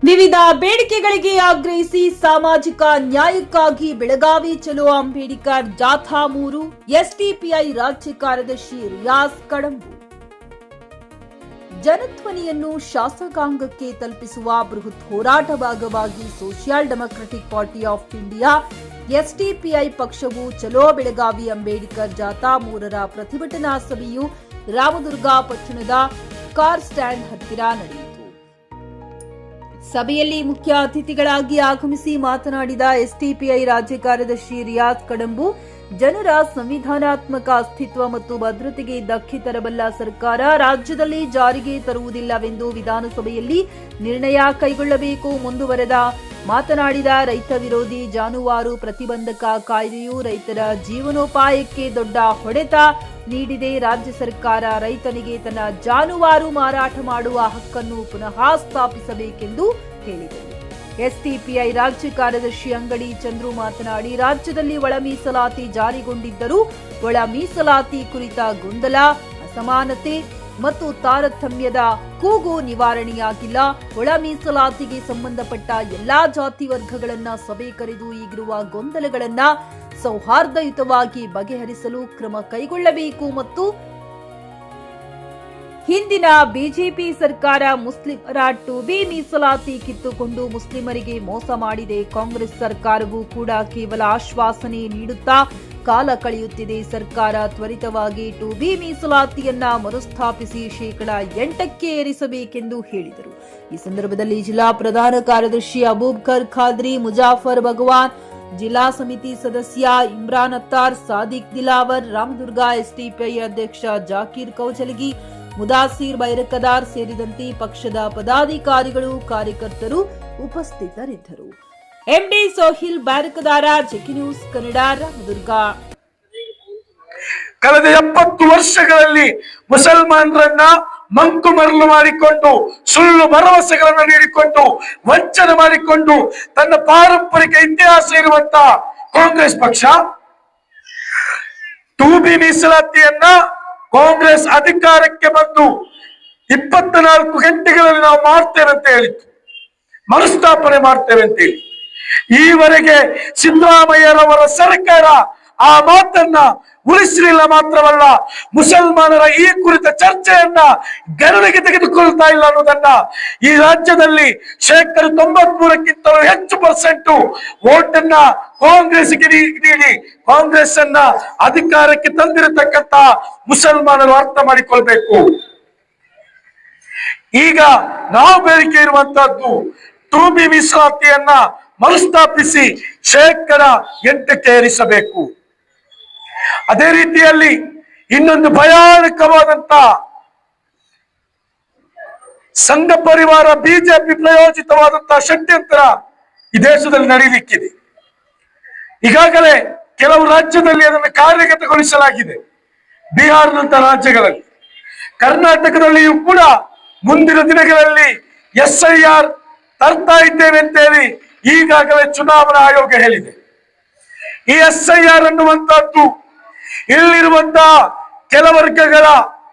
ವಿವಿಧ ಬೇಡಿಕೆಗಳಿಗೆ ಆಗ್ರಹಿಸಿ ಸಾಮಾಜಿಕ ನ್ಯಾಯಕ್ಕಾಗಿ ಬೆಳಗಾವಿ ಚಲೋ ಅಂಬೇಡ್ಕರ್ ಜಾಥಾ 3 ಎಸ್ಡಿಪಿಐ ರಾಜ್ಯ ಕಾರ್ಯದರ್ಶಿ ರಿಯಾಜ್ ಕಡಂಬು. ಜನಧ್ವನಿಯನ್ನು ಶಾಸಕಾಂಗಕ್ಕೆ ತಲುಪಿಸುವ ಬೃಹತ್ ಹೋರಾಟ ಭಾಗವಾಗಿ social democratic party of India SDPI ಪಕ್ಷವು ಚಲೋ ಬೆಳಗಾವಿ ಅಂಬೇಡ್ಕರ್ ಜಾಥಾ 3ರ ಪ್ರತಿಭಟನಾ ಸಭೆಯು ರಾಮದುರ್ಗ ಪಟ್ಟಣದ ಕಾರ್ ಸ್ಟ್ಯಾಂಡ್ ಹತ್ತಿರ ನಡೆಯಿತು. ಸಭೆಯಲ್ಲಿ ಮುಖ್ಯ ಅತಿಥಿಗಳಾಗಿ ಆಗಮಿಸಿ ಮಾತನಾಡಿದ ಎಸ್ಡಿಪಿಐ ರಾಜ್ಯ ಕಾರ್ಯದರ್ಶಿ ರಿಯಾಜ್ ಕಡಂಬು, ಜನರ ಸಂವಿಧಾನಾತ್ಮಕ ಅಸ್ತಿತ್ವ ಮತ್ತು ಭದ್ರತೆಗೆ ಧಕ್ಕೆ ತರಬಲ್ಲ ಸರ್ಕಾರ ರಾಜ್ಯದಲ್ಲಿ ಜಾರಿಗೆ ತರುವುದಿಲ್ಲವೆಂದು ವಿಧಾನಸಭೆಯಲ್ಲಿ ನಿರ್ಣಯ ಕೈಗೊಳ್ಳಬೇಕು. ಮುಂದುವರೆದ ಮಾತನಾಡಿದ ರೈತ ವಿರೋಧಿ ಜಾನುವಾರು ಪ್ರತಿಬಂಧಕ ಕಾಯ್ದೆಯು ರೈತರ ಜೀವನೋಪಾಯಕ್ಕೆ ದೊಡ್ಡ ಹೊಡೆತ ನೀಡಿದೆ. ರಾಜ್ಯ ಸರ್ಕಾರ ರೈತನಿಗೆ ತನ್ನ ಜಾನುವಾರು ಮಾರಾಟ ಮಾಡುವ ಹಕ್ಕನ್ನು ಪುನಃ ಸ್ಥಾಪಿಸಬೇಕೆಂದು ಹೇಳಿದರು. ಎಸ್ಡಿಪಿಐ ರಾಜ್ಯ ಕಾರ್ಯದರ್ಶಿ ಅಂಗಡಿ ಚಂದ್ರು ಮಾತನಾಡಿ, ರಾಜ್ಯದಲ್ಲಿ ಒಳ ಮೀಸಲಾತಿ ಜಾರಿಗೊಂಡಿದ್ದರೂ ಒಳ ಮೀಸಲಾತಿ ಕುರಿತ ಗೊಂದಲ, ಅಸಮಾನತೆ ಮತ್ತು ತಾರತಮ್ಯದ ಕೂಗು ನಿವಾರಣೆಯಾಗಿಲ್ಲ. ಒಳ ಮೀಸಲಾತಿಗೆ ಸಂಬಂಧಪಟ್ಟ ಎಲ್ಲಾ ಜಾತಿ ವರ್ಗಗಳನ್ನ ಸಭೆ ಕರೆದು ಈಗಿರುವ ಗೊಂದಲಗಳನ್ನ ಸೌಹಾರ್ದಯುತವಾಗಿ ಬಗೆಹರಿಸಲು ಕ್ರಮ ಕೈಗೊಳ್ಳಬೇಕು ಮತ್ತು ಹಿಂದಿನ ಬಿಜೆಪಿ ಸರ್ಕಾರ ಮುಸ್ಲಿಮರ 2B ಮೀಸಲಾತಿ ಕಿತ್ತುಕೊಂಡು ಮುಸ್ಲಿಮರಿಗೆ ಮೋಸ ಮಾಡಿದೆ. ಕಾಂಗ್ರೆಸ್ ಸರ್ಕಾರವೂ ಕೂಡ ಕೇವಲ ಆಶ್ವಾಸನೆ ನೀಡುತ್ತಾ ಕಾಲ ಕಳೆಯುತ್ತಿದೆ. ಸರ್ಕಾರ ತ್ವರಿತವಾಗಿ 2B ಮೀಸಲಾತಿಯನ್ನ ಮರುಸ್ಥಾಪಿಸಿ 8% ಏರಿಸಬೇಕೆಂದು ಹೇಳಿದರು. ಈ ಸಂದರ್ಭದಲ್ಲಿ ಜಿಲ್ಲಾ ಪ್ರಧಾನ ಕಾರ್ಯದರ್ಶಿ ಅಬೂಬಕರ್ ಖಾದ್ರಿ, ಮುಜಾಫರ್ ಭಗವಾನ್, ಜಿಲ್ಲಾ ಸಮಿತಿ ಸದಸ್ಯ ಇಮ್ರಾನ್ ಅತ್ತಾರ್, ಸಾದಿಕ್ ದಿಲಾವರ್, ರಾಮದುರ್ಗ ಎಸ್ಡಿಪಿಐ ಅಧ್ಯಕ್ಷ ಜಾಕೀರ್ ಕೌಜಲಗಿ, ಮುದಾಸಿರ್ ಬೈರಕದಾರ್ ಸೇರಿದಂತೆ ಪಕ್ಷದ ಪದಾಧಿಕಾರಿಗಳು, ಕಾರ್ಯಕರ್ತರು ಉಪಸ್ಥಿತರಿದ್ದರು. MD Sohil Bairakadar, JK news Kannada, Ramadurga. ಕಳೆದ 70 ವರ್ಷಗಳಲ್ಲಿ ಮುಸಲ್ಮಾನರನ್ನ ಮಂಕು ಮರಳು ಮಾಡಿಕೊಂಡು, ಸುಳ್ಳು ಭರವಸೆಗಳನ್ನು ನೀಡಿಕೊಂಡು, ವಂಚನೆ ಮಾಡಿಕೊಂಡು ತನ್ನ ಪಾರಂಪರಿಕ ಇತಿಹಾಸ ಇರುವಂತ ಕಾಂಗ್ರೆಸ್ ಪಕ್ಷ 2B ಮೀಸಲಾತಿಯನ್ನ ಕಾಂಗ್ರೆಸ್ ಅಧಿಕಾರಕ್ಕೆ ಬಂದು 24 ಗಂಟೆಗಳಲ್ಲಿ ನಾವು ಮಾಡ್ತೇವೆ ಅಂತ ಹೇಳಿತ್ತು, ಮರುಸ್ಥಾಪನೆ ಮಾಡ್ತೇವೆ ಅಂತ ಹೇಳಿ. ಈವರೆಗೆ ಸಿದ್ದರಾಮಯ್ಯರವರ ಸರ್ಕಾರ ಆ ಮಾತನ್ನ ಉಳಿಸಲಿಲ್ಲ. ಮಾತ್ರವಲ್ಲ, ಮುಸಲ್ಮಾನರ ಈ ಕುರಿತ ಚರ್ಚೆಯನ್ನ ಗಣನೆಗೆ ತೆಗೆದುಕೊಳ್ತಾ ಇಲ್ಲ ಅನ್ನೋದನ್ನ ಈ ರಾಜ್ಯದಲ್ಲಿ 93%ಕ್ಕಿಂತಲೂ ಹೆಚ್ಚು ವೋಟ್ ಅನ್ನ ಕಾಂಗ್ರೆಸ್ಗೆ ನೀಡಿ ಕಾಂಗ್ರೆಸ್ ಅನ್ನ ಅಧಿಕಾರಕ್ಕೆ ತಂದಿರತಕ್ಕಂತ ಮುಸಲ್ಮಾನರು ಅರ್ಥ ಮಾಡಿಕೊಳ್ಬೇಕು. ಈಗ ನಾವು ಬೇಡಿಕೆ ಇರುವಂತಹದ್ದು 2B ಮೀಸಲಾತಿಯನ್ನ ಮರುಸ್ಥಾಪಿಸಿ 8% ಏರಿಸಬೇಕು. ಅದೇ ರೀತಿಯಲ್ಲಿ ಇನ್ನೊಂದು ಭಯಾನಕವಾದಂತ ಸಂಘ ಪರಿವಾರ ಬಿಜೆಪಿ ಪ್ರಾಯೋಜಿತವಾದಂತಹ ಷಡ್ಯಂತ್ರ ಈ ದೇಶದಲ್ಲಿ ನಡೆಯಲಿಕ್ಕಿದೆ. ಈಗಾಗಲೇ ಕೆಲವು ರಾಜ್ಯದಲ್ಲಿ ಅದನ್ನು ಕಾರ್ಯಗತಗೊಳಿಸಲಾಗಿದೆ, ಬಿಹಾರದಂತಹ ರಾಜ್ಯಗಳಲ್ಲಿ. ಕರ್ನಾಟಕದಲ್ಲಿಯೂ ಕೂಡ ಮುಂದಿನ ದಿನಗಳಲ್ಲಿ SIR ತರ್ತಾ ಇದ್ದೇವೆ ಅಂತೇಳಿ ಈಗಾಗಲೇ ಚುನಾವಣಾ ಆಯೋಗ ಹೇಳಿದೆ. ಈ SIR ಅನ್ನುವಂತಹದ್ದು ಇಲ್ಲಿರುವಂತಹ ಕೆಲ ವರ್ಗಗಳ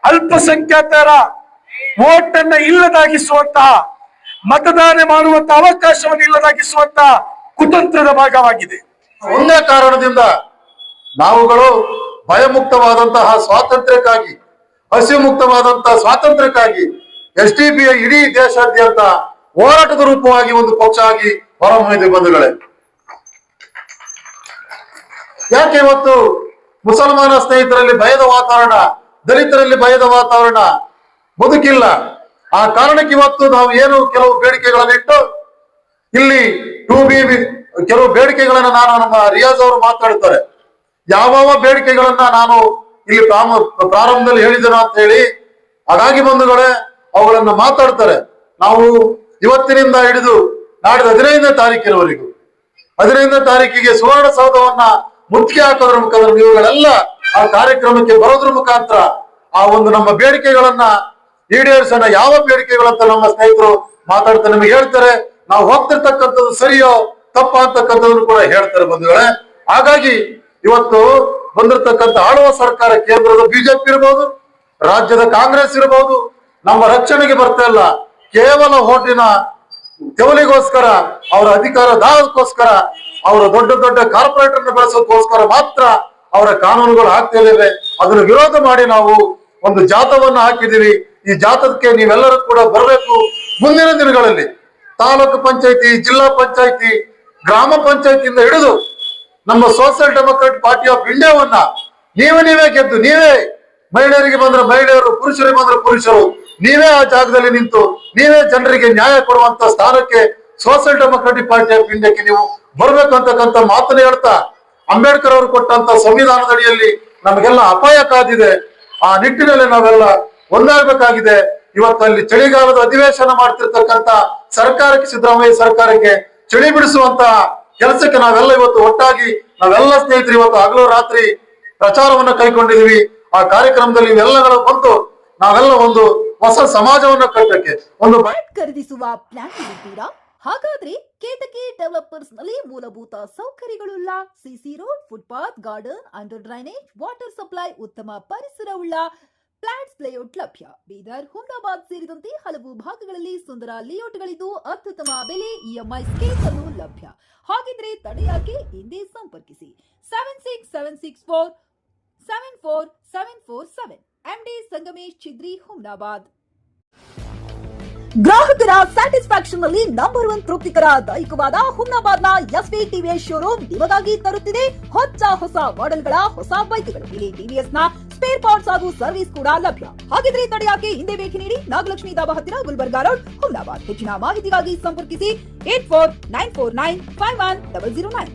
ಅಲ್ಪಸಂಖ್ಯಾತರ ವೋಟ್ ಅನ್ನ ಇಲ್ಲದಾಗಿಸುವಂತಹ, ಮತದಾನ ಮಾಡುವಂತಹ ಅವಕಾಶವನ್ನು ಇಲ್ಲದಾಗಿಸುವಂತಹ ಕುತಂತ್ರದ ಭಾಗವಾಗಿದೆ. ಒಂದೇ ಕಾರಣದಿಂದ ನಾವುಗಳು ಭಯಮುಕ್ತವಾದಂತಹ ಸ್ವಾತಂತ್ರ್ಯಕ್ಕಾಗಿ, ಹಸಿವು ಮುಕ್ತವಾದಂತಹ ಸ್ವಾತಂತ್ರ್ಯಕ್ಕಾಗಿ SDPI ಇಡೀ ದೇಶಾದ್ಯಂತ ಹೋರಾಟದ ರೂಪವಾಗಿ ಒಂದು ಪಕ್ಷ ಆಗಿ ಹೊರಹೊಮ್ಮಿದೆ. ಬಂಧುಗಳೇ, ಯಾಕೆ ಇವತ್ತು ಮುಸಲ್ಮಾನ ಸ್ನೇಹಿತರಲ್ಲಿ ಭಯದ ವಾತಾವರಣ, ದಲಿತರಲ್ಲಿ ಭಯದ ವಾತಾವರಣ ಬದುಕಿಲ್ಲ? ಆ ಕಾರಣಕ್ಕೆ ಇವತ್ತು ನಾವು ಏನು ಕೆಲವು ಬೇಡಿಕೆಗಳನ್ನಿಟ್ಟು ಇಲ್ಲಿ 2B ಕೆಲವು ಬೇಡಿಕೆಗಳನ್ನ ನಮ್ಮ ರಿಯಾಜ್ ಅವರು ಮಾತಾಡ್ತಾರೆ. ಯಾವ ಬೇಡಿಕೆಗಳನ್ನ ನಾನು ಇಲ್ಲಿ ಪ್ರಾರಂಭದಲ್ಲಿ ಹೇಳಿದ್ದೇನೋ ಅಂತ ಹೇಳಿ, ಹಾಗಾಗಿ ಬಂಧುಗಳೇ ಅವುಗಳನ್ನ ಮಾತಾಡ್ತಾರೆ. ನಾವು ಇವತ್ತಿನಿಂದ ಹಿಡಿದು ನಾಡಿದ 15ನೇ ತಾರೀಕಿನವರೆಗೂ 15ನೇ ತಾರೀಕಿಗೆ ಸುವರ್ಣಸೌಧವನ್ನ ಮುತ್ತಿಗೆ ಹಾಕೋದ್ರ ಮುಖಾಂತರ ನೀವುಗಳೆಲ್ಲ ಆ ಕಾರ್ಯಕ್ರಮಕ್ಕೆ ಬರೋದ್ರ ಮುಖಾಂತರ ಆ ಒಂದು ನಮ್ಮ ಬೇಡಿಕೆಗಳನ್ನ ಈಡೇರಿಸೋಣ. ಯಾವ ಬೇಡಿಕೆಗಳಂತ ನಮ್ಮ ಸ್ನೇಹಿತರು ಮಾತಾಡ್ತಾರೆ, ನಿಮಗೆ ಹೇಳ್ತಾರೆ. ನಾವು ಹೋಗ್ತಿರ್ತಕ್ಕಂಥದ್ದು ಸರಿಯೋ ತಪ್ಪ ಅಂತಕ್ಕಂಥದ್ದನ್ನು ಕೂಡ ಹೇಳ್ತಾರೆ ಬಂಧುಗಳೇ. ಹಾಗಾಗಿ ಇವತ್ತು ಬಂದಿರತಕ್ಕಂಥ ಆಳುವ ಸರ್ಕಾರ, ಕೇಂದ್ರದ ಬಿಜೆಪಿ ಇರಬಹುದು, ರಾಜ್ಯದ ಕಾಂಗ್ರೆಸ್ ಇರಬಹುದು, ನಮ್ಮ ರಕ್ಷಣೆಗೆ ಬರ್ತಾ ಇಲ್ಲ. ಕೇವಲ ತೆವಲಿಗೋಸ್ಕರ, ಅವರ ಅಧಿಕಾರ ದಾಹಕ್ಕೋಸ್ಕರ, ಅವರ ದೊಡ್ಡ ದೊಡ್ಡ ಕಾರ್ಪೊರೇಟರ್ ಬೆಳೆಸೋದಕ್ಕೋಸ್ಕರ ಮಾತ್ರ ಅವರ ಕಾನೂನುಗಳು ಆಗ್ತಾ ಇದ್ದೇವೆ. ಅದನ್ನು ವಿರೋಧ ಮಾಡಿ ನಾವು ಒಂದು ಜಾಥವನ್ನು ಹಾಕಿದೀವಿ. ಈ ಜಾಥಕ್ಕೆ ನೀವೆಲ್ಲರೂ ಕೂಡ ಬರಬೇಕು. ಮುಂದಿನ ದಿನಗಳಲ್ಲಿ ತಾಲೂಕು ಪಂಚಾಯತಿ, ಜಿಲ್ಲಾ ಪಂಚಾಯತಿ, ಗ್ರಾಮ ಪಂಚಾಯತಿಯಿಂದ ಹಿಡಿದು ನಮ್ಮ ಸೋಷಿಯಲ್ ಡೆಮೊಕ್ರಾಟ್ ಪಾರ್ಟಿ ಆಫ್ ಇಂಡಿಯಾವನ್ನ ನೀವೇ ಗೆದ್ದು, ನೀವೇ ಮಹಿಳೆಯರಿಗೆ ಬಂದ್ರೆ ಮಹಿಳೆಯರು, ಪುರುಷರಿಗೆ ಬಂದ್ರೆ ಪುರುಷರು, ನೀವೇ ಆ ಜಾಗದಲ್ಲಿ ನಿಂತು ನೀವೇ ಜನರಿಗೆ ನ್ಯಾಯ ಕೊಡುವಂತ ಸ್ಥಾನಕ್ಕೆ ಸೋಷಿಯಲ್ ಡೆಮೊಕ್ರಾಟಿಕ್ ಪಾರ್ಟಿ ಆಫ್ ಇಂಡಿಯಾಕ್ಕೆ ನೀವು ಬರ್ಬೇಕು ಅಂತಕ್ಕಂಥ ಮಾತನ್ನ ಹೇಳ್ತಾ, ಅಂಬೇಡ್ಕರ್ ಅವರು ಕೊಟ್ಟಂತ ಸಂವಿಧಾನದ ಅಡಿಯಲ್ಲಿ ನಮಗೆಲ್ಲ ಅಪಾಯ ಕಾದಿದೆ. ಆ ನಿಟ್ಟಿನಲ್ಲಿ ನಾವೆಲ್ಲ ಒಂದಾಗಬೇಕಾಗಿದೆ. ಇವತ್ತಲ್ಲಿ ಚಳಿಗಾಲದ ಅಧಿವೇಶನ ಮಾಡ್ತಿರ್ತಕ್ಕಂಥ ಸರ್ಕಾರಕ್ಕೆ, ಸಿದ್ದರಾಮಯ್ಯ ಸರ್ಕಾರಕ್ಕೆ ಚಳಿ ಬಿಡಿಸುವಂತ ಕೆಲಸಕ್ಕೆ ನಾವೆಲ್ಲ ಇವತ್ತು ಒಟ್ಟಾಗಿ, ನಾವೆಲ್ಲ ಸ್ನೇಹಿತರು ಇವತ್ತು ಹಗಲು ರಾತ್ರಿ ಪ್ರಚಾರವನ್ನ ಕೈಗೊಂಡಿದೀವಿ. ಆ ಕಾರ್ಯಕ್ರಮದಲ್ಲಿ ಇವೆಲ್ಲಗಳು ಬಂದು ನಾವೆಲ್ಲ ಒಂದು ಹೊಸ ಸಮಾಜವನ್ನ ಕಟ್ಟಕ್ಕೆ ಒಂದು ಖರೀದಿಸುವ ಪ್ಲಾನ್ ಇದ್ದೀರಾ? ಹಾಗಾದ್ರೆ ಕೇತಕಿ ಡೆವಲಪರ್ಸ್ ನಲ್ಲಿ ಮೂಲಭೂತ ಸೌಕರ್ಯಗಳುಳ್ಳ CC road, footpath, garden, under drainage, water supply, ಉತ್ತಮ ಪರಿಸರವುಳ್ಳ ಫ್ಲಾಟ್ಸ್ ಲೇಔಟ್ ಲಭ್ಯ. ಬೀದರ್, ಹುಮ್ನಾಬಾದ್ ಸೇರಿದಂತೆ ಹಲವು ಭಾಗಗಳಲ್ಲಿ ಸುಂದರ ಲೇಔಟ್ಗಳಿದ್ದು ಅತ್ಯುತ್ತಮ ಬೆಲೆ, ಇಎಂಐ ಸ್ಕೀಮ್ಸ್ ಅನ್ನು ಲಭ್ಯ. ಹಾಗಿದ್ರೆ ತಡೆಯಾಕೆ? ಹಿಂದೆ ಸಂಪರ್ಕಿಸಿ 7676474747 ಎಂಡಿ ಸಂಗಮೇಶ್ ಚಿದ್ರಿ, ಹುಮ್ನಾಬಾದ್. ಗ್ರಾಹಕರ ಸ್ಯಾಟಿಸ್ಫ್ಯಾಕ್ಷನ್ ನಲ್ಲಿ ನಂಬರ್ 1 ತೃಪ್ತಿಕರ ದೈಹಿಕವಾದ ಹುಮ್ನಾಬಾದ್ನ ಎಸ್ವಿ ಟಿವಿಎಸ್ ಶೋರೂಮ್ ನಿಮಗಾಗಿ ತರುತ್ತಿದೆ ಹೊಸ ಮಾಡೆಲ್ಗಳ ಹೊಸ ಬೈಕ್ಗಳು. ಇಲ್ಲಿ ಟಿವಿಎಸ್ ನ ಸ್ಪೇರ್ ಪಾರ್ಟ್ಸ್ ಹಾಗೂ ಸರ್ವಿಸ್ ಕೂಡ ಲಭ್ಯ. ಹಾಗಿದ್ರೆ ತಡೆಯಾಕೆ? ಹಿಂದೆ ಭೇಟಿ ನೀಡಿ. ನಾಗಲಕ್ಷ್ಮಿ ದಾಬಾ ಹತ್ತಿರ, ಗುಲ್ಬರ್ಗಾ ರೋಡ್, ಹುಮ್ನಾಬಾದ್. ಹೆಚ್ಚಿನ ಮಾಹಿತಿಗಾಗಿ ಸಂಪರ್ಕಿಸಿ 8494951009.